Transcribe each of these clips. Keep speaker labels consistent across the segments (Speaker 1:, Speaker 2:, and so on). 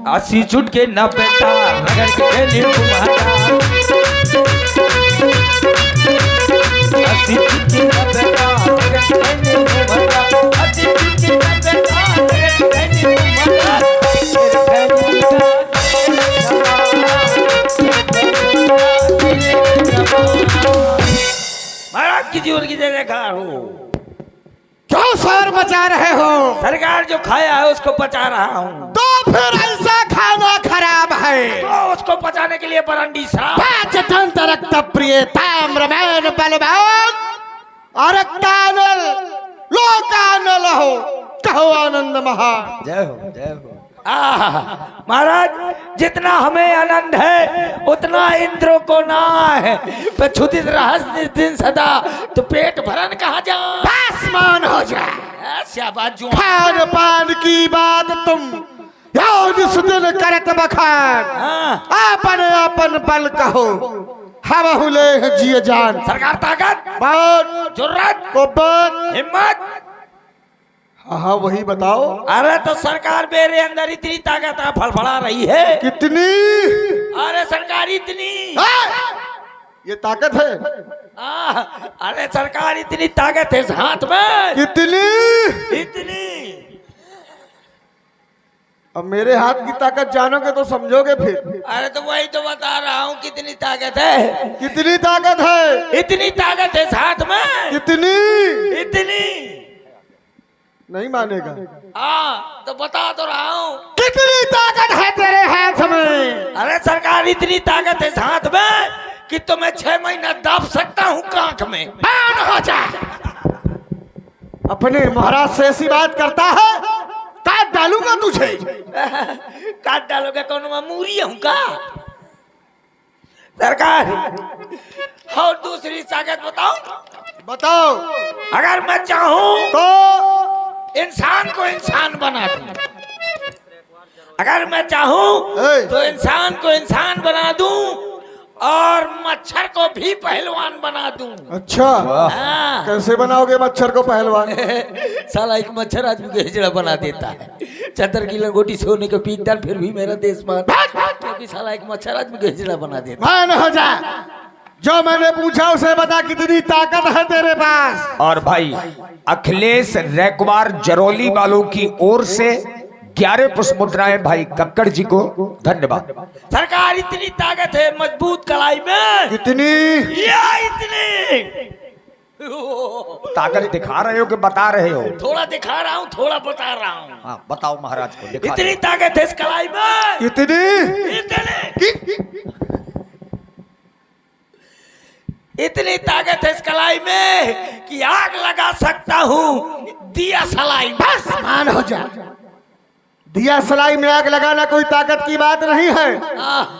Speaker 1: अस्सी छुट के न बेटा रगड़ के लिए घुमाता अस्सी छुट के न बेटा रगड़ के लिए घुमाता अस्सी छुट के न बेटा रगड़ के लिए घुमाता महाराज की जीवन की जय जयकार हो।
Speaker 2: क्यों शोर मचा रहे हो?
Speaker 1: सरकार जो खाया है उसको पचा रहा हूँ।
Speaker 2: तो फिर ऐसा खाना खराब है
Speaker 1: तो उसको पचाने के लिए बरंडी श्राप
Speaker 2: चटंत रक्त प्रिय ताम्रमैन बलवान अरक्तानल लोकानल हो कहो आनंद महा।
Speaker 1: जय हो जय हो। महाराज जितना हमें आनंद है उतना इंद्र को ना है। प्रछुदित रहस्य दिन सदा तो पेट भरन कहा जा
Speaker 2: आसमान हो जाए।
Speaker 1: शाबाश जो
Speaker 2: खान पान की बात तुम दिन करत बखान आपन आपन बल कहो हम हुले जिय जान।
Speaker 1: सरकार ताकत
Speaker 2: बात
Speaker 1: जुर्रत
Speaker 2: कुव्वत
Speaker 1: हिम्मत।
Speaker 2: हाँ वही बताओ।
Speaker 1: अरे तो सरकार मेरे अंदर इतनी ताकत है फड़फड़ा रही है।
Speaker 2: कितनी?
Speaker 1: अरे सरकार इतनी
Speaker 2: ये ताकत है।
Speaker 1: अरे सरकार इतनी ताकत है इस हाथ में।
Speaker 2: कितनी?
Speaker 1: इतनी।
Speaker 2: अब मेरे हाथ की ताकत जानोगे तो समझोगे फिर।
Speaker 1: अरे तो वही तो बता रहा हूँ कितनी ताकत है।
Speaker 2: कितनी ताकत है?
Speaker 1: इतनी ताकत है इस हाथ में।
Speaker 2: कितनी?
Speaker 1: इतनी।
Speaker 2: नहीं मानेगा।
Speaker 1: तो बता तो रहा हूँ
Speaker 2: कितनी ताकत है तेरे हाथ में।
Speaker 1: अरे सरकार इतनी ताकत है इस हाथ में कि तो मैं 6 महीना दाब सकता हूँ कांख में।
Speaker 2: बाण हो जा। अपने महाराज से ऐसी बात करता है काट डालूंगा तुझे।
Speaker 1: काट डालोगे कौन मैं मूरी हूँ का? सरकार और दूसरी ताकत बताओ।
Speaker 2: बताओ।
Speaker 1: अगर मैं चाहूँ
Speaker 2: तो
Speaker 1: इंसान को इंसान बना दूं। अगर मैं चाहूं तो इंसान को इंसान बना दूं और मच्छर को भी पहलवान बना दूं।
Speaker 2: अच्छा कैसे बनाओगे मच्छर को पहलवान?
Speaker 1: साला एक मच्छर आदमी को हिजड़ा बना देता है। चतर की लंगोटी सोने को पीटता फिर भी मेरा देश मान क्योंकि साला एक मच्छर आदमी को हिजड़ा बना देता।
Speaker 2: मान हो जा। जो मैंने पूछा उसे बता कितनी ताकत है तेरे पास।
Speaker 3: और भाई अखिलेश रैकवार जरौली वालों की ओर से 11 पुष्प मुद्राएं भाई कक्कड़ जी को धन्यवाद।
Speaker 1: सरकार इतनी ताकत है मजबूत कलाई में।
Speaker 2: कितनी?
Speaker 1: या इतनी
Speaker 3: ताकत दिखा रहे हो कि बता रहे हो?
Speaker 1: थोड़ा दिखा रहा हूँ थोड़ा बता रहा हूँ।
Speaker 3: हाँ बताओ महाराज को।
Speaker 1: इतनी ताकत है इस कलाई में।
Speaker 2: कितनी?
Speaker 1: इतनी ताकत है इस कलाई में कि आग लगा सकता हूँ दिया सलाई।
Speaker 2: बस मान हो जा। दिया सलाई में आग लगाना कोई ताकत की बात नहीं है।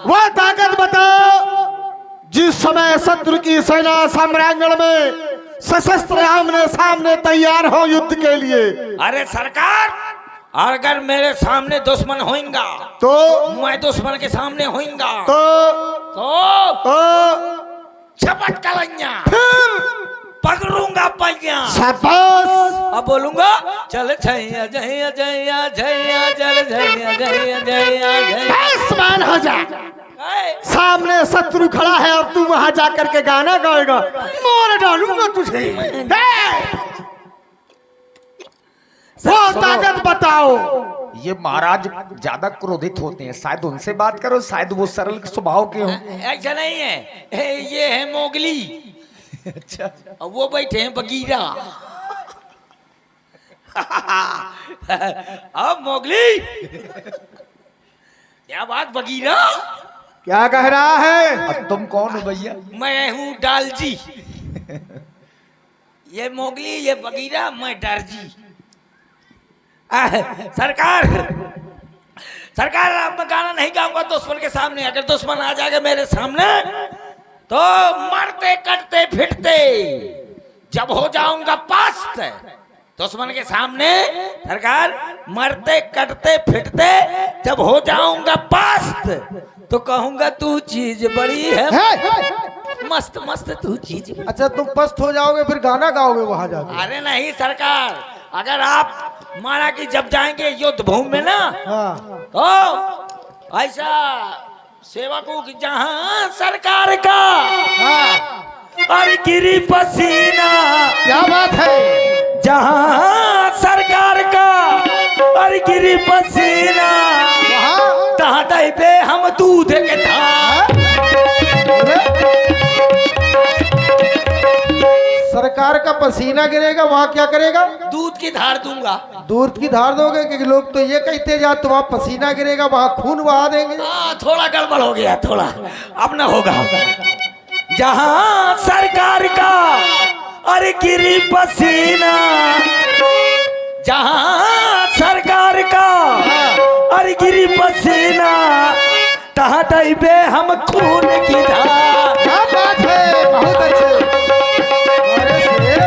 Speaker 2: वह ताकत बताओ जिस समय शत्रु की सेना सम्रांगण में सशस्त्र आमने सामने तैयार हो युद्ध के लिए।
Speaker 1: अरे सरकार अगर मेरे सामने दुश्मन होएगा
Speaker 2: तो
Speaker 1: मैं दुश्मन के सामने होएगा
Speaker 2: तो
Speaker 1: झपट कलैया
Speaker 2: फिर
Speaker 1: पकड़ूंगा पैया।
Speaker 2: शाबाश।
Speaker 1: अब बोलूंगा चल छैया जैया जैया जैया चल छैया जैया जैया जैया।
Speaker 2: मान हो जा। सामने शत्रु खड़ा है और तू वहां जाकर के गाना गाएगा मार डालूंगा तुझे। वो ताकत बताओ।
Speaker 3: ये महाराज ज्यादा क्रोधित होते हैं शायद उनसे बात करो शायद वो सरल स्वभाव के हो।
Speaker 1: ऐसा नहीं है ये है मोगली।
Speaker 3: अच्छा
Speaker 1: वो बैठे हैं बगीरा। अब मोगली क्या बात बगीरा
Speaker 2: क्या कह रहा है?
Speaker 3: अब तुम कौन हो भैया?
Speaker 1: मैं हूँ डालजी। ये मोगली ये बगीरा मैं डालजी। सरकार सरकार अब मैं गाना नहीं गाऊंगा दुश्मन के सामने। अगर दुश्मन आ जाएगा मेरे सामने तो मरते कटते फिरते जब हो जाऊंगा पास्त दुश्मन के सामने। सरकार मरते कटते फिरते जब हो जाऊंगा पास्त तो कहूंगा तू चीज बड़ी है। मस्त मस्त तू चीज।
Speaker 2: अच्छा तुम पस्त हो जाओगे फिर गाना गाओगे वहां जाके?
Speaker 1: अरे नहीं सरकार, अगर आप माना कि जब जाएंगे युद्ध भूमि में ना,
Speaker 2: हाँ
Speaker 1: तो ऐसा सेवकों की जहां सरकार का
Speaker 2: हाँ,
Speaker 1: और गिरी पसीना,
Speaker 2: क्या बात है।
Speaker 1: जहां सरकार का और गिरी पसीना,
Speaker 2: वहाँ
Speaker 1: तहाँ दे हम दूध के धार।
Speaker 2: सरकार का पसीना गिरेगा, वहाँ क्या करेगा?
Speaker 1: दूध की धार दूंगा।
Speaker 2: दूध की धार दोगे? क्योंकि लोग तो ये कहते जा तो वहाँ पसीना गिरेगा, वहाँ खून बहा देंगे।
Speaker 1: थोड़ा गड़बड़ हो गया, थोड़ा अब ना होगा। जहां सरकार का अरे गिरी पसीना, जहां सरकार का अरे गिरी पसीना, तहाँ तैबे हम खून की धार।
Speaker 2: क्या बात है, बहुत अच्छे। अरे शेर।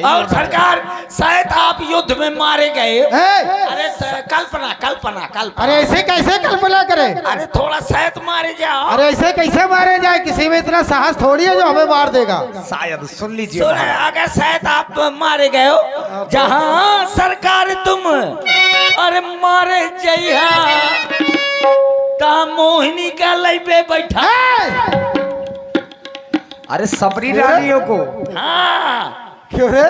Speaker 1: और सरकार शायद आप युद्ध में मारे गए।
Speaker 2: है?
Speaker 1: अरे कल्पना कल्पना कल्पना।
Speaker 2: अरे ऐसे कैसे कल्पना करे?
Speaker 1: अरे थोड़ा शायद मारे जाओ।
Speaker 2: अरे ऐसे कैसे मारे जाए? किसी में इतना साहस थोड़ी है जो हमें मार देगा।
Speaker 3: शायद सुन लीजिए
Speaker 1: सुन,
Speaker 3: महाराज।
Speaker 1: अगर शायद आप मारे गए हो, जहां सरकार तुम अरे मारे जइहा, ता मोहिनी का लइबे बैठा।
Speaker 3: अरे सबरी रानियों को
Speaker 1: हाँ
Speaker 2: क्यों रे?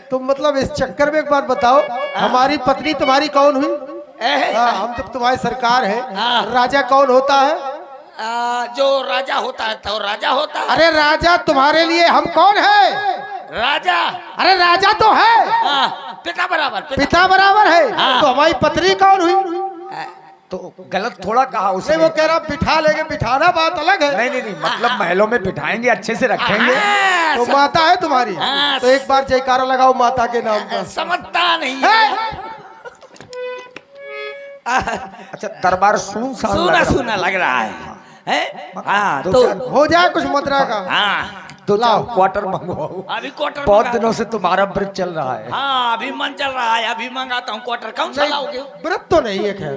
Speaker 2: तुम मतलब इस चक्कर में एक बात बताओ, हमारी पत्नी तुम्हारी कौन हुई? हाँ, हम जब तुम्हारी सरकार है,
Speaker 1: हाँ।
Speaker 2: राजा कौन होता है?
Speaker 1: जो राजा होता है तो राजा होता है।
Speaker 2: अरे राजा तुम्हारे लिए हम कौन है?
Speaker 1: राजा
Speaker 2: अरे राजा तो है,
Speaker 1: पिता बराबर
Speaker 2: पिता बराबर है।
Speaker 1: हाँ।
Speaker 2: तो हमारी पत्नी कौन हुई?
Speaker 3: तो गलत थोड़ा कहा उसने।
Speaker 2: नहीं, वो कह रहा बिठा लेंगे, बिठाना बात अलग है।
Speaker 3: नहीं नहीं नहीं, मतलब महलों में बिठाएंगे, अच्छे से रखेंगे।
Speaker 2: तो माता है तुम्हारी,
Speaker 1: हाँ।
Speaker 2: तो एक बार जयकारा लगाओ माता के नाम का।
Speaker 1: समझता नहीं है।
Speaker 3: अच्छा दरबार सुनसान लग
Speaker 1: सुना
Speaker 3: रहा है।
Speaker 1: सुना लग रहा है? हाँ
Speaker 3: दो
Speaker 1: तो
Speaker 3: चार-
Speaker 2: हो जाए कुछ मुद्रा का।
Speaker 1: हाँ
Speaker 3: दो
Speaker 2: लाओ।
Speaker 3: चार क्वार्टर मंगवाओ।
Speaker 1: अभी क्वार्टर
Speaker 3: बहुत
Speaker 1: मंगा-
Speaker 3: दिनों से तुम्हारा व्रत चल रहा है।
Speaker 1: हाँ अभी मन चल रहा है, अभी मंगाता हूँ क्वार्टर। कौन सा लाओगे?
Speaker 2: व्रत तो नहीं है खैर,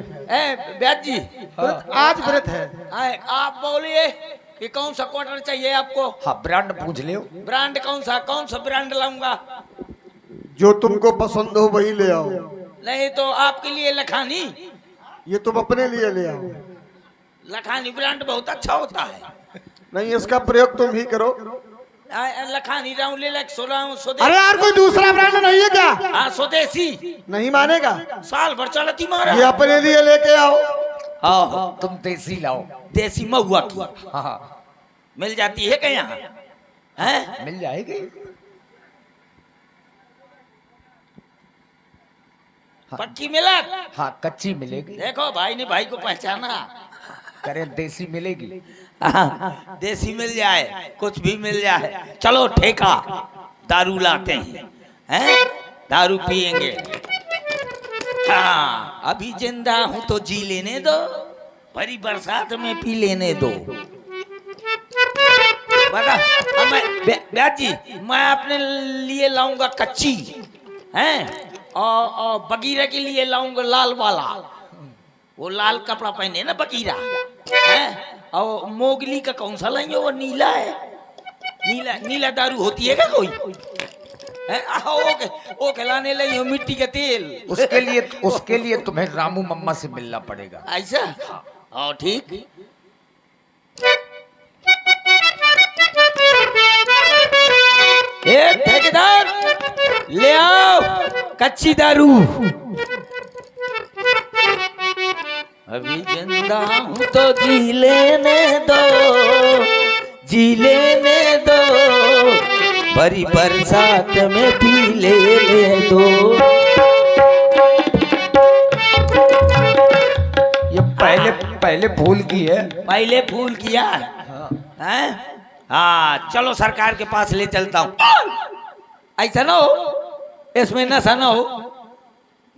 Speaker 1: ब्याज जी
Speaker 2: व्रत आज व्रत है।
Speaker 1: आप बोलिए कि कौन सा क्वार्टर चाहिए आपको?
Speaker 3: हाँ ब्रांड पूछ लियो।
Speaker 1: ब्रांड कौन सा ब्रांड लाऊंगा?
Speaker 2: जो तुमको पसंद हो वही ले आओ।
Speaker 1: नहीं तो आपके लिए लखानी।
Speaker 2: ये तुम अपने लिए ले आओ।
Speaker 1: लखानी ब्रांड बहुत अच्छा होता है।
Speaker 2: नहीं, इसका प्रयोग तुम ही करो।
Speaker 1: लखानी राउं ले लख सोलाऊं
Speaker 2: अरे
Speaker 1: स्वदेशी।
Speaker 2: यार कोई दूसरा ब्रांड नहीं है क्या?
Speaker 1: हाँ स्वदेशी
Speaker 2: नहीं मानेगा,
Speaker 1: साल भर चलती मारा।
Speaker 2: ये अपने लिए लेके आओ।
Speaker 1: हाँ
Speaker 3: तुम देसी लाओ।
Speaker 1: देसी महुआ की
Speaker 3: हाँ हाँ
Speaker 1: मिल जाती है क्या यहाँ? हैं?
Speaker 3: मिल जाएगी।
Speaker 1: पक्की मिला?
Speaker 3: हाँ कच्ची मिलेगी।
Speaker 1: देखो भाई ने भाई को पहचाना।
Speaker 3: करे देसी मिलेगी।
Speaker 1: देसी मिल जाए, कुछ भी मिल जाए। चलो ठेका दारू लाते हैं, दारू पिएंगे। हाँ अभी जिंदा हूं तो जी लेने दो, भरी बरसात में पी लेने दो। बता ब्याज जी, मैं अपने लिए लाऊंगा कच्ची, हैं? और बगीरा के लिए लाऊंगा लाल वाला, वो लाल कपड़ा पहने ना बगीरा, हैं? और मोगली का कौन सा लाएंगे? वो नीला है। नीला दारू होती है क्या कोई? ओ खिलाने लगी हो मिट्टी का तेल।
Speaker 3: उसके लिए तुम्हें रामू मम्मा से मिलना पड़ेगा।
Speaker 1: ऐसा? हाँ ठीक। ठेकेदार ले आओ कच्ची दारू। अभी जिंदा हूं तो जी लेने दो, जी लेने दो, भरी बरसात में पी लेने दो।
Speaker 3: ये पहले फूल की है।
Speaker 1: पहले फूल किया हैं? हाँ चलो सरकार के पास ले चलता हूँ। ऐसा ना हो, इसमें नशा ना हो।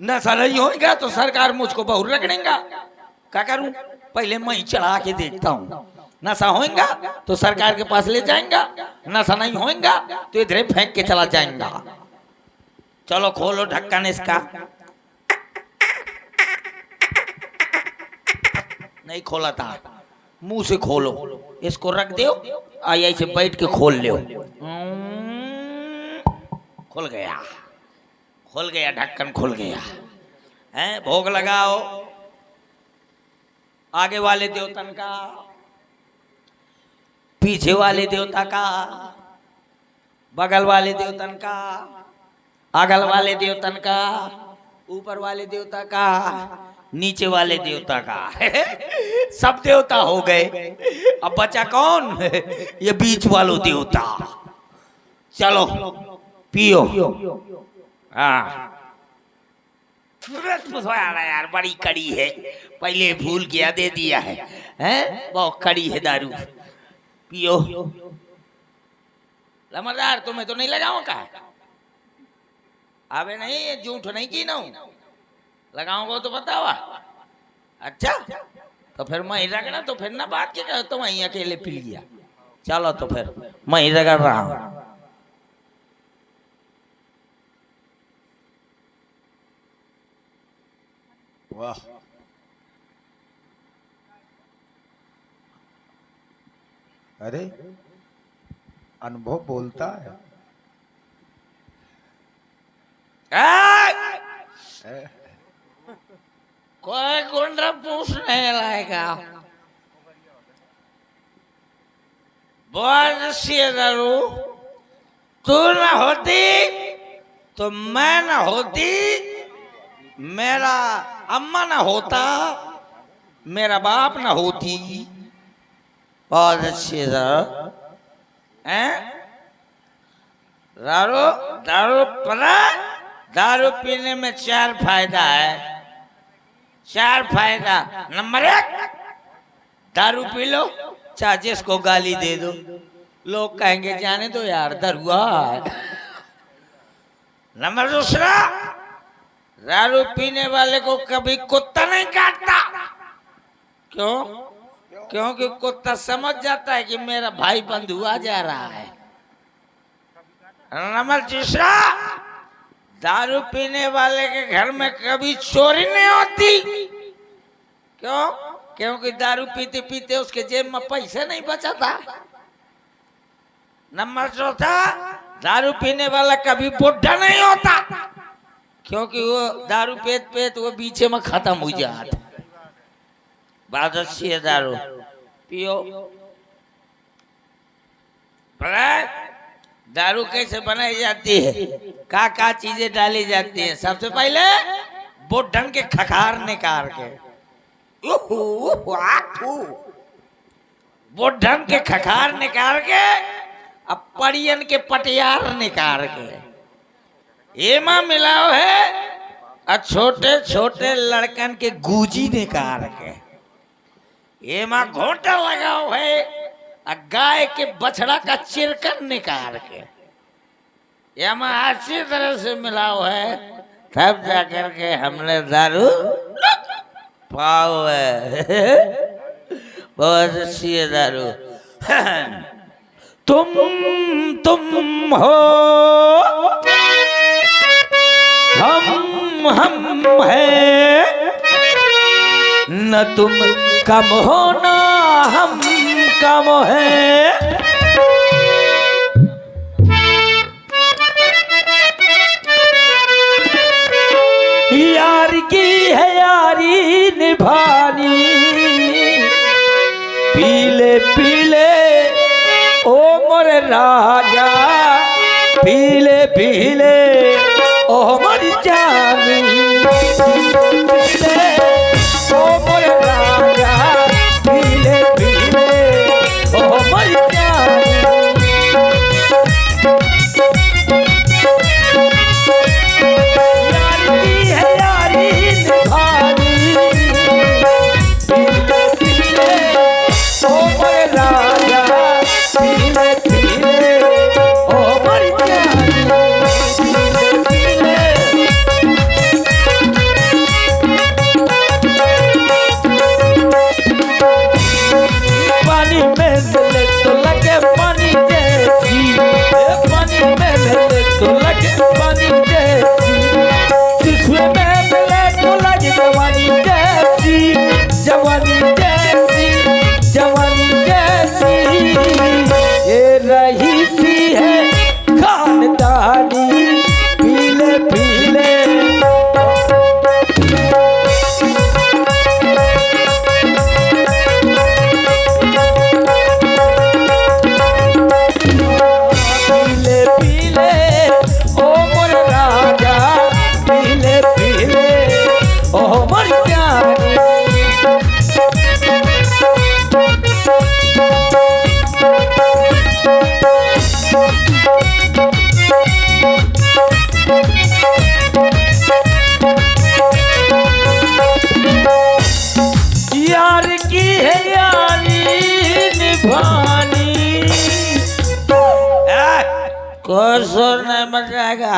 Speaker 1: नशा नहीं होगा तो सरकार मुझको बहुत रगड़ेगा। क्या करूं? पहले मैं ही चढ़ा के देखता हूँ। नशा होएगा तो सरकार के पास ले जाएंगा, नशा नहीं होएगा तो इधर ही फेंक के चला जाएगा। चलो खोलो ढक्कन इसका। नहीं खोला था। मुंह से खोलो, इसको रख दो, आई ऐसे बैठ के खोल लो। खुल गया, खुल गया, ढक्कन खुल गया है। भोग लगाओ आगे वाले देवतन का, पीछे वाले देवता का, बगल वाले देवतन का, अगल वाले देवतन का, ऊपर वाले देवता का, नीचे वाले देवता का। सब देवता हो गए, अब बचा कौन? ये बीच वालों देवता। चलो पियो। हाँ यार बड़ी कड़ी है, पहले भूल गया, दे दिया है, हैं? बहुत कड़ी है दारू, पियो। लमरदार तुम्हें तो नहीं लगाऊं का? अबे नहीं, झूठ नहीं की ना, लगाऊंगा तो बतावा। अच्छा तो फिर मैं ही रगड़ा, तो फिर ना बात के कहो, तो वहीं अकेले पी लिया। चलो तो फिर मैं ही रगड़ रहा हूं।
Speaker 3: वाह, अरे अनुभव बोलता है।
Speaker 1: कोई गुंडा पूछने लाएगा, बहुत सी दारू तू ना होती तो मैं ना होती, मेरा अम्मा ना होता, मेरा बाप ना होती। बहुत अच्छी दारू हैं? दारू दारू पता, दारू पीने में 4 फायदा है, 4 फायदा। नंबर 1, दारू पी लो, चाहे जिसको गाली दे दो, लोग कहेंगे जाने दो यार दरुआ है। नंबर 2, दारू पीने वाले को कभी कुत्ता नहीं काटता। क्यों? क्योंकि कुत्ता समझ जाता है कि मेरा भाई बंधु आ जा रहा है। नंबर 3, दारू पीने वाले के घर में कभी चोरी नहीं होती। क्यों? क्योंकि दारू पीते पीते उसके जेब में पैसे नहीं बचाता। नंबर 4, दारू पीने वाला कभी बुढ़ा नहीं होता, क्योंकि वो दारू पेट पेट वो बीचे में खत्म हो जाता। बहुत अच्छी है दारू, पियो। दारू कैसे बनाई जाती है, का चीजें डाली जाती हैं? सबसे पहले बुढ़न के खखार निकाल के, बुढ़न के खखार निकाल के, अब परियन के पटियार निकाल के एमा मिलाओ है, और छोटे छोटे लड़कन के गूजी निकाल के एमा घोटा लगाओ है, और गाय के बछड़ा का चिरकन निकाल के एमा अच्छी तरह से मिलाओ है, तब जाकर के हमने दारू पाओ है। बहुत अच्छी है दारू। तुम हो, हम हैं, न तुम कम हो ना हम कम हैं। यार की है यारी निभानी, पीले पीले ओ मोरे राजा, पीले पीले ओ मोरी जानी, पीले ओ मोरे राजा, पीले पीले ओ मोरी जानी। यारी है यारी निभानी, पीले पीले ओ मोरे राजा, पीले पीले ओ मोरी जानी, पीले पीले। है खानदानी, पीले पीले पीले पीले ओ मोर राजा, पीले पीले ओ मोर प्यारी। यार की है यारी निभानी, कोई शोर नहीं मच जाएगा।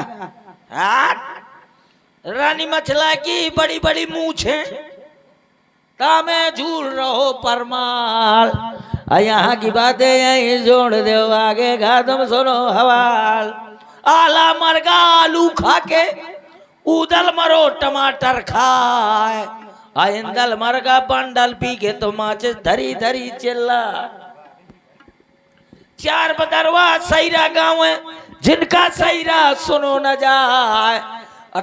Speaker 1: रानी मछला की बड़ी बड़ी मूछें, तामे झूल रहो परमाल। यहाँ की बातें यहीं जोड़ दो, आगे का तुम सुनो हवाल। आला मरगा आलू खा के, उदल मरो टमाटर खाए, आइंदल मरगा बंडल पी के तो माचिस धरी धरी चिल्ला। चार बदरवा सैरा गाँव है, जिनका सैरा सुनो न जाए।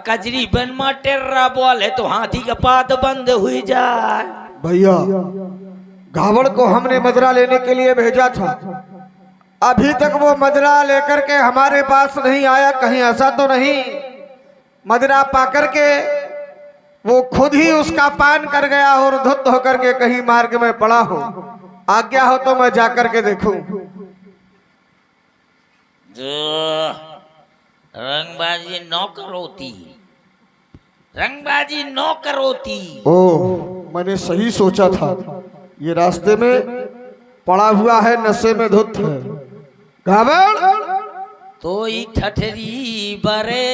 Speaker 1: कजरी बन मा टेर्रा बोले तो हाथी का पात बंद हुई जाए।
Speaker 2: भैया घावड़ को हमने मदरा लेने के लिए भेजा था, अभी तक वो मदरा लेकर के हमारे पास नहीं आया। कहीं ऐसा तो नहीं मदरा पाकर के वो खुद ही उसका पान कर गया और धुत होकर के कहीं मार्ग में पड़ा हो? आज्ञा हो तो मैं जाकर के देखूं।
Speaker 1: जो रंगबाजी न करोती, रंगबाजी न करोती।
Speaker 2: ओह, मैंने सही सोचा था, ये रास्ते में पड़ा हुआ है, नशे में धुत है। घावड़
Speaker 1: तो ही ठठरी बरे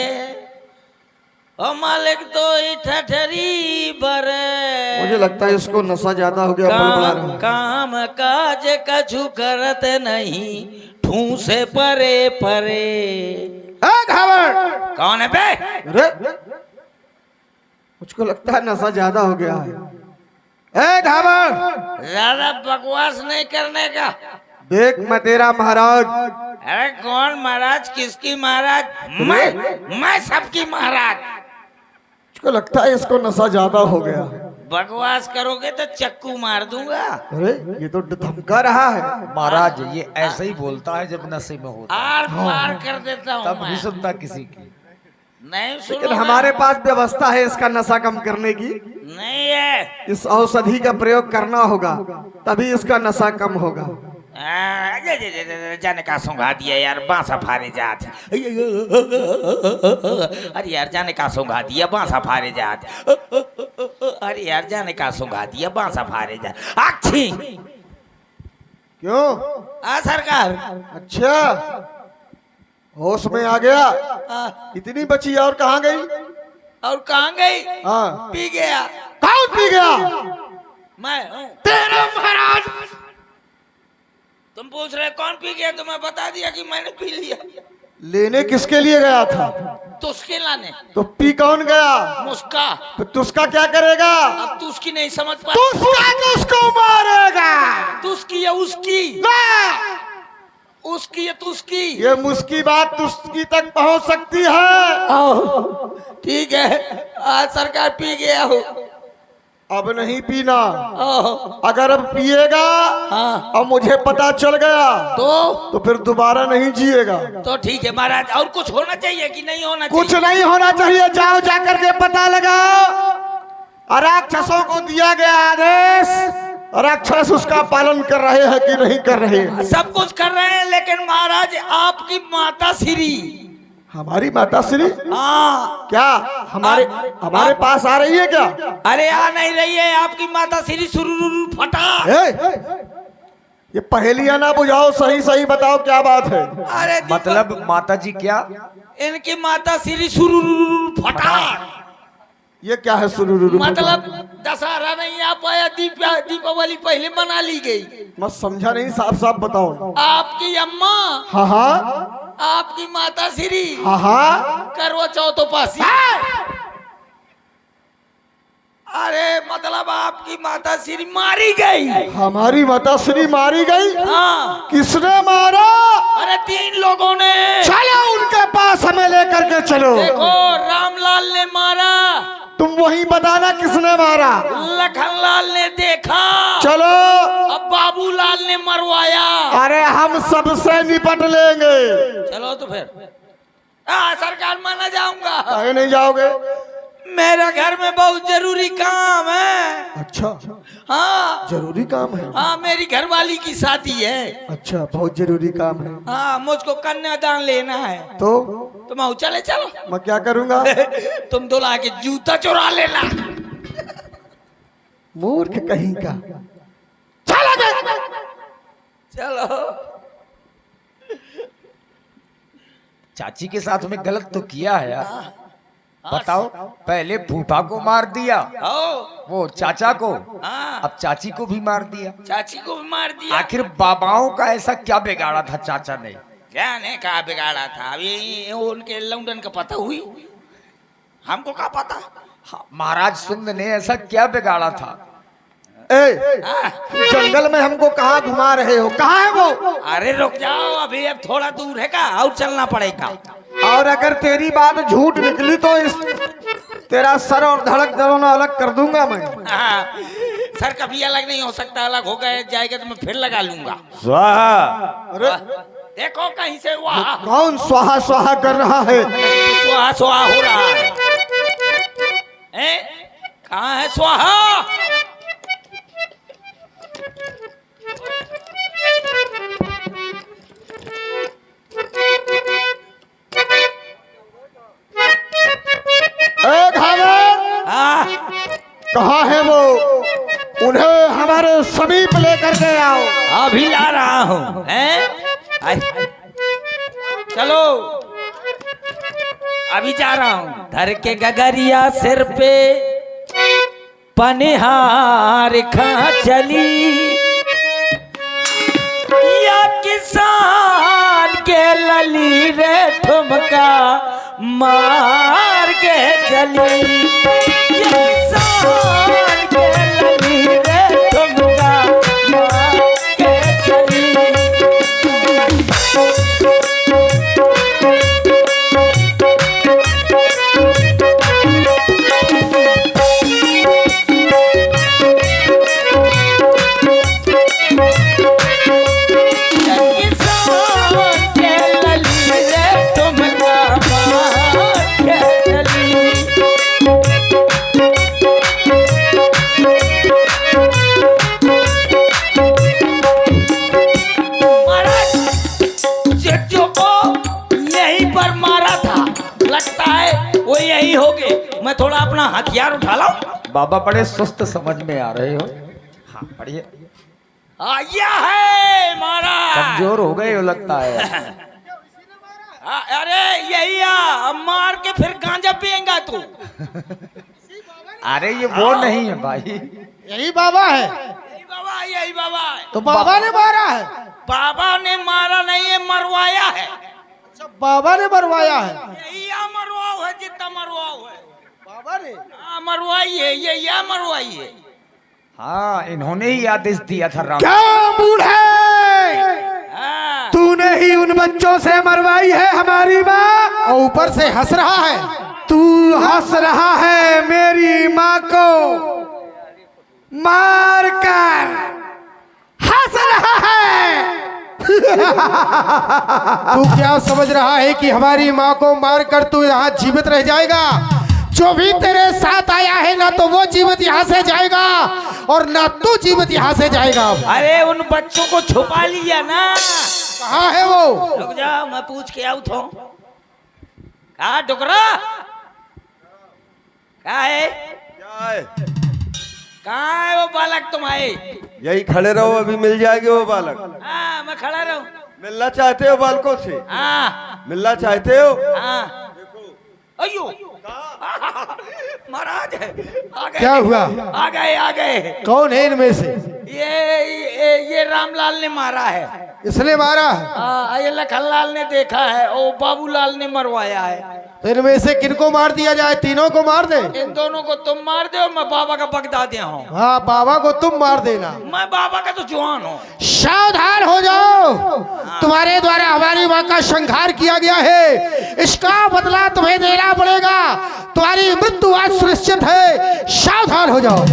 Speaker 1: ओ मालिक, तो ही ठठरी बरे।
Speaker 2: मुझे लगता है इसको नशा ज्यादा हो गया, बड़बड़ा रहा है।
Speaker 1: काम काज कछु करत नहीं, ठूसे परे परे।
Speaker 2: घावड़
Speaker 1: कौन है बे?
Speaker 2: अरे मुझको लगता है नशा ज्यादा हो गया है। घावड़
Speaker 1: ज्यादा बकवास नहीं करने का।
Speaker 2: देख मैं तेरा महाराज।
Speaker 1: अरे कौन महाराज, किसकी महाराज? मैं सबकी महाराज।
Speaker 2: मुझको लगता है इसको नशा ज्यादा हो गया।
Speaker 1: बकवास करोगे तो चक्कू मार दूंगा।
Speaker 2: अरे ये तो धमका रहा है।
Speaker 3: महाराज ये ऐसे ही बोलता है जब नशे में होता है,
Speaker 1: आर पार कर देता हूँ
Speaker 3: तब
Speaker 1: मैं।
Speaker 3: नहीं सुनता किसी की।
Speaker 1: नहीं
Speaker 2: लेकिन
Speaker 1: सुनो,
Speaker 2: हमारे पास व्यवस्था है इसका नशा कम करने की।
Speaker 1: नहीं है।
Speaker 2: इस औषधि का प्रयोग करना होगा, तभी इसका नशा कम होगा।
Speaker 1: जाने का सोंगा दिया यार, बांसा फारे जात। अरे यार जाने का सोंगा दिया, बांसा फारे जात। अरे यार जाने का सोंगा दिया, बांसा फारे जात। अच्छी
Speaker 2: क्यों?
Speaker 1: सरकार।
Speaker 2: अच्छा होश में आ गया। इतनी बची और कहाँ गई?
Speaker 1: और कहाँ गई?
Speaker 2: हाँ
Speaker 1: पी गया।
Speaker 2: कौन पी गया?
Speaker 1: मैं हूँ।
Speaker 2: तेरा महाराज।
Speaker 1: तुम पूछ रहे कौन पी गया, तो मैं बता दिया कि मैंने पी लिया।
Speaker 2: लेने किसके लिए गया था?
Speaker 1: तो उसके लाने।
Speaker 2: तो पी कौन गया?
Speaker 1: मुस्का।
Speaker 2: तो तुसका क्या करेगा?
Speaker 1: अब तू उसकी नहीं समझ पा।
Speaker 2: तुसका तुसको मारेगा।
Speaker 1: तू उसकी या उसकी?
Speaker 2: ना!
Speaker 1: उसकी या तू उसकी?
Speaker 2: ये मुस्की बात तुस्की तक पहुंच सकती है।
Speaker 1: ठीक है, आज सरकार पी गया हो।
Speaker 2: अब नहीं पीना।
Speaker 1: ओह,
Speaker 2: अगर अब पिएगा
Speaker 1: हाँ।
Speaker 2: और मुझे पता चल गया
Speaker 1: तो
Speaker 2: फिर दोबारा नहीं जिएगा।
Speaker 1: तो ठीक है महाराज। और कुछ होना चाहिए कि नहीं होना
Speaker 2: कुछ
Speaker 1: चाहिए?
Speaker 2: नहीं होना चाहिए। जाओ जाकर के पता लगाओ। राक्षसों को दिया गया आदेश, राक्षस उसका पालन कर रहे हैं कि नहीं कर रहे?
Speaker 1: सब कुछ कर रहे हैं, लेकिन महाराज आपकी माता श्री।
Speaker 2: हमारी माता श्री?
Speaker 1: हाँ।
Speaker 2: क्या हमारे पास आ रही है क्या?
Speaker 1: अरे आ नहीं रही है आपकी माता श्री। सुरुरु फटा।
Speaker 2: ये पहेलियां ना बुझाओ, सही सही बताओ क्या बात है।
Speaker 1: अरे
Speaker 3: मतलब माता जी क्या?
Speaker 1: इनकी माता श्री सुरुरु फटा।
Speaker 2: ये क्या है सुरुरु?
Speaker 1: मतलब दशहरा नहीं आ पाया, दीपावली पहले मना ली गई।
Speaker 2: मैं समझा नहीं, साफ साफ बताओ।
Speaker 1: आपकी अम्मा,
Speaker 2: हाँ हाँ,
Speaker 1: आपकी माता श्री,
Speaker 2: हाँ हाँ,
Speaker 1: करवा चौथ पासी। अरे मतलब आपकी माता श्री मारी गई।
Speaker 2: हमारी माता श्री मारी गई?
Speaker 1: हाँ।
Speaker 2: किसने मारा?
Speaker 1: अरे 3 लोगों ने।
Speaker 2: चलो उनके पास हमें लेकर के चलो।
Speaker 1: देखो रामलाल ने मारा।
Speaker 2: तुम वही बताना किसने मारा।
Speaker 1: लखनलाल ने देखा।
Speaker 2: चलो।
Speaker 1: अब बाबूलाल ने मरवाया।
Speaker 2: अरे हम सबसे निपट लेंगे।
Speaker 1: चलो तो फिर सरकार माना जाऊंगा।
Speaker 2: कहीं नहीं जाओगे?
Speaker 1: मेरा घर में बहुत जरूरी काम है।
Speaker 2: अच्छा।
Speaker 1: हाँ
Speaker 2: जरूरी काम है?
Speaker 1: हाँ मेरी घरवाली की शादी है।
Speaker 2: अच्छा बहुत जरूरी काम है।
Speaker 1: हाँ मुझको कन्यादान लेना है।
Speaker 2: तो
Speaker 1: मैं चले चलो।
Speaker 2: मैं क्या करूंगा?
Speaker 1: तुम दूल्हा के जूता चुरा लेना।
Speaker 2: मूर्ख कहीं का। चलो
Speaker 1: चलो।
Speaker 3: चाची के साथ में गलत तो किया है यार। बताओ, पहले फूफा को मार दिया, वो चाचा को,
Speaker 1: हाँ।
Speaker 3: अब चाची को भी मार दिया।
Speaker 1: चाची को भी मार दिया।
Speaker 3: आखिर बाबाओं का ऐसा क्या बिगाड़ा था चाचा ने?
Speaker 1: क्या ने कहा बिगाड़ा था? अभी उनके लौंडन का पता हुई, हमको क्या पता।
Speaker 3: हाँ, महाराज सुंद ने ऐसा क्या बिगाड़ा था?
Speaker 2: जंगल में हमको कहाँ घुमा रहे हो? कहाँ है वो?
Speaker 1: अरे रुक जाओ, अभी अब थोड़ा दूर है का और चलना पड़ेगा।
Speaker 2: और अगर तेरी बात झूठ निकली तो तेरा सर और धड़क दोनों अलग कर दूंगा मैं।
Speaker 1: सर कभी अलग नहीं हो सकता, अलग हो गए जाएगा तो मैं फिर लगा लूंगा।
Speaker 2: स्वाहा। अरे
Speaker 1: देखो कहीं से वहाँ
Speaker 2: कौन स्वाहा स्वाहा कर रहा है?
Speaker 1: स्वाहा स्वाहा हो रहा है। कहाँ है स्वाहा?
Speaker 2: कहाँ है वो? उन्हें हमारे समीप लेकर के आओ।
Speaker 1: अभी ला रहा हूँ। चलो अभी जा रहा हूँ। धर के गगरिया सिर पे पनिहार खा चली, या किसान के लली रे ठुमका मार के चली, या किसान के लली रे ठुमका मार के चली। मैं थोड़ा अपना हथियार उठा लाऊं।
Speaker 3: बाबा बड़े सुस्त समझ में आ रहे हो। हाँ पढ़िए।
Speaker 1: आया है मारा।
Speaker 3: कमजोर हो गए हो लगता है।
Speaker 1: अरे यही अब मार के फिर गांजा पिएगा तू।
Speaker 3: अरे ये वो नहीं है भाई,
Speaker 2: यही बाबा है।
Speaker 1: यही बाबा है।
Speaker 2: तो बाबा ने मारा है?
Speaker 1: बाबा ने मारा नहीं है, मरवाया है।
Speaker 2: अच्छा बाबा ने मरवाया है।
Speaker 1: यही मरवाओ है, जितना मरवाओ है
Speaker 2: बाबा ने
Speaker 1: मरवाइए। यही मरवाइए।
Speaker 3: हाँ इन्होंने ही आदेश दिया था राम।
Speaker 2: क्या बूढ़े, तूने ही उन बच्चों से मरवाई है हमारी माँ, और ऊपर से हंस रहा है। तू हंस रहा है मेरी माँ को मार कर, हंस रहा है।
Speaker 4: तू क्या समझ रहा है कि हमारी माँ को मारकर तू यहाँ जीवित रह जाएगा? जो भी तेरे साथ आया है ना तो वो जीवित यहाँ से जाएगा और ना तू जीवित यहाँ से जाएगा।
Speaker 1: अरे उन बच्चों को छुपा लिया ना।
Speaker 4: कहाँ है वो?
Speaker 1: रुक जाओ मैं पूछ के आऊँ तो। कहा डुकरा? कहा है? कहाँ है वो बालक तुम आए?
Speaker 5: यही खड़े रहो, अभी मिल जाएंगे वो बालक।
Speaker 1: हाँ मैं खड़ा रहूं।
Speaker 5: मिलना चाहते हो बालकों से?
Speaker 1: हाँ
Speaker 5: मिलना चाहते हो?
Speaker 1: हाँ। अयो महाराज आ गए।
Speaker 4: क्या हुआ?
Speaker 1: आ गए।
Speaker 4: कौन है इनमें से?
Speaker 1: ये रामलाल ने मारा है।
Speaker 4: इसने मारा?
Speaker 1: ये लखनलाल ने देखा है और बाबूलाल ने मरवाया है।
Speaker 4: तो इनमें से किनको मार दिया जाए? तीनों को मार दे?
Speaker 1: इन दोनों को तुम मार दो, मैं बाबा का बगदादिया हूँ।
Speaker 4: हाँ, बाबा को तुम मार देना।
Speaker 1: मैं बाबा का तो जवान हूँ।
Speaker 4: सावधान हो जाओ, तुम्हारे द्वारा हमारी माँ का संहार किया गया है, इसका बदला तुम्हें देना पड़ेगा। तुम्हारी मृत्यु आज सुनिश्चित है, सावधान हो जाओ।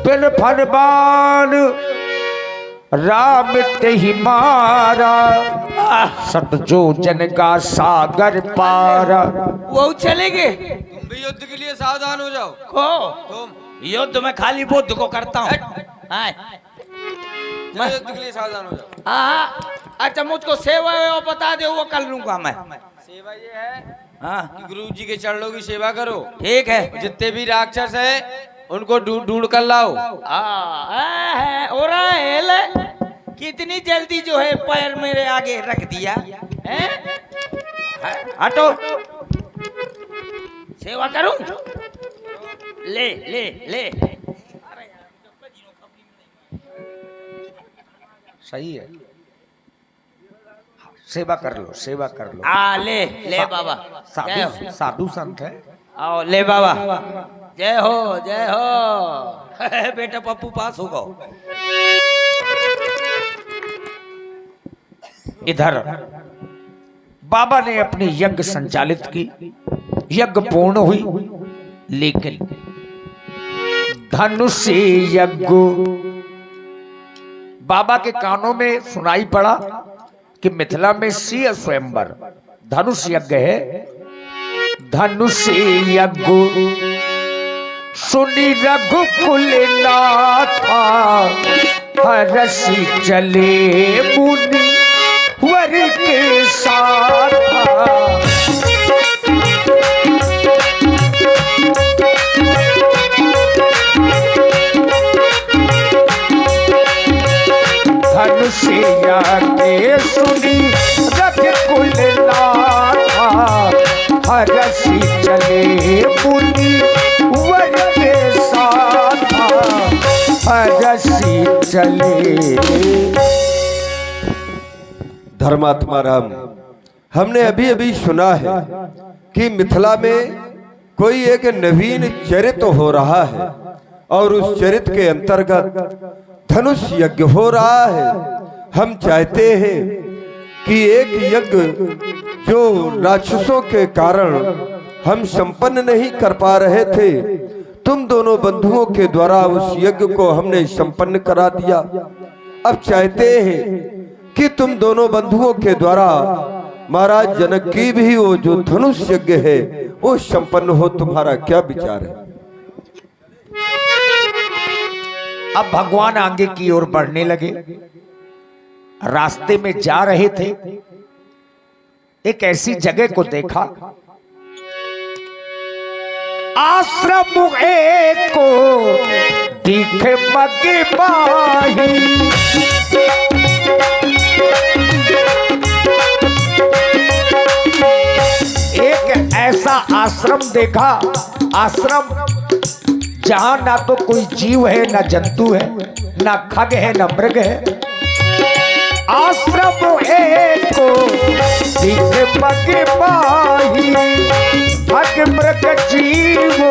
Speaker 3: बिन फरमान राम ते ही मारा, सतजो जन का सागर पारा।
Speaker 1: वो चलेंगे।
Speaker 5: तुम भी युद्ध के लिए सावधान हो जाओ।
Speaker 1: तुम युद्ध में खाली बुद्ध को करता हूँ।
Speaker 5: मैं युद्ध के लिए सावधान हो जाओ।
Speaker 1: हाँ, अच्छा मुझको सेवा वेवा बता दे, वो कर लूंगा मैं।
Speaker 5: सेवा ये है
Speaker 1: हाँ
Speaker 5: कि गुरु जी के चरणों की सेवा करो।
Speaker 1: ठीक है।
Speaker 5: जितने भी राक्षस हैं उनको ढूंढ कर लाओ।
Speaker 1: हो रहा है ले। कितनी जल्दी जो है पैर मेरे आगे रख दिया है। हटो, सेवा करूं? ले ले ले।
Speaker 3: सही है, सेवा कर लो, सेवा कर लो।
Speaker 1: ले ले बाबा। जय हो।
Speaker 3: साधु साधु संत है।
Speaker 1: आओ ले बाबा। जय हो जय हो। बेटा पप्पू पास होगा।
Speaker 3: इधर बाबा ने अपनी यज्ञ संचालित की, यज्ञ पूर्ण हुई, लेकिन धनुष यज्ञ बाबा के कानों में सुनाई पड़ा कि मिथिला में सिंह स्वयंवर धनुष यज्ञ है। धनुष यज्ञ सुनी रघुकुल नाथा, हरसी चले मुनि वर के साथ। धनुषिया के सुनी रघुकुल नाथा, हरसी चले मुनि वर के साथ, हरसी चले।
Speaker 5: धर्मात्मा राम, हमने अभी अभी सुना है कि मिथिला में कोई एक नवीन चरित्र हो रहा है और उस चरित्र के अंतर्गत धनुष यज्ञ हो रहा है। हम चाहते हैं कि एक यज्ञ जो राक्षसों के कारण हम संपन्न नहीं कर पा रहे थे, तुम दोनों बंधुओं के द्वारा उस यज्ञ को हमने संपन्न करा दिया। अब चाहते हैं कि तुम दोनों बंधुओं के द्वारा महाराज जनक की भी वो जो धनुष यज्ञ है वो संपन्न हो। तुम्हारा क्या विचार है?
Speaker 3: अब भगवान आगे की ओर बढ़ने लगे। रास्ते में जा रहे थे, एक ऐसी जगह को देखा, आश्रम एक को दिखे मगे बाही। एक ऐसा आश्रम देखा, आश्रम जहां ना तो कोई जीव है, ना जंतु है, ना खग है, ना मृग है। आश्रम एक दिख मग बाही, खग मृग जीवो,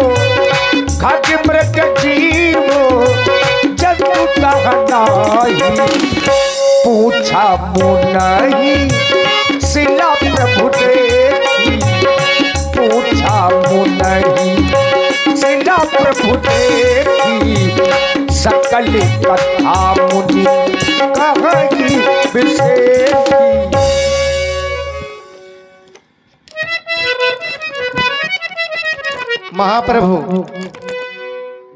Speaker 3: खग मृग जीवो जंतु कहनाही। पूछा मुनहि शिला प्रभु देखी, पूछा मुनहि शिला प्रभु देखी, सकल कथा मुनि कही विशेषी।
Speaker 4: महाप्रभु,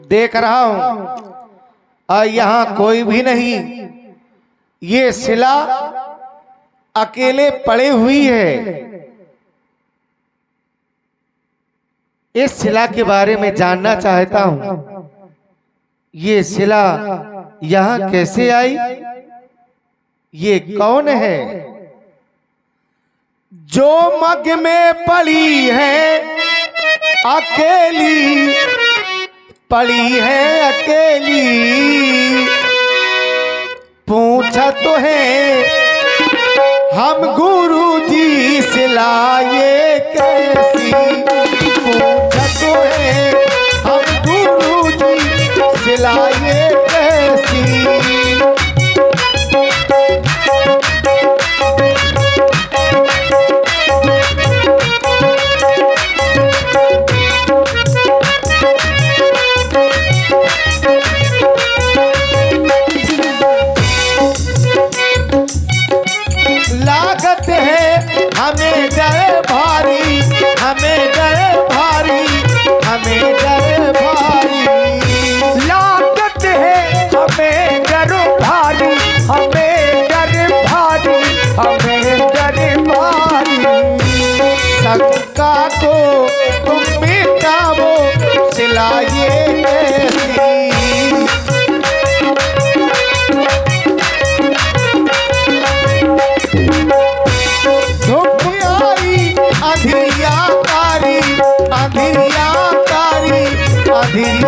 Speaker 4: देख रहा हूं यहाँ कोई भी नहीं। ये शिला
Speaker 2: अकेले पड़े हुई है। इस शिला के बारे में जानना चाहता हूं। ये शिला यहां कैसे आई? ये कौन है? जो मग में पड़ी है अकेली, पड़ी है अकेली, पूछा तो है हम गुरु जी से लाए कैसी, पूछा तो है हम गुरु जी से लाए कैसी। लागत है हमें डर भारी, हमें डर भारी, हमें डर भारी।
Speaker 3: लागत है हमें डर भारी, हमें डर भारी, हमें डर भारी।
Speaker 2: शंका को तुम मिटाओ सिलाइए कैसी। धूप आई अंधिया कारी, अंधिया कारी, अंधिया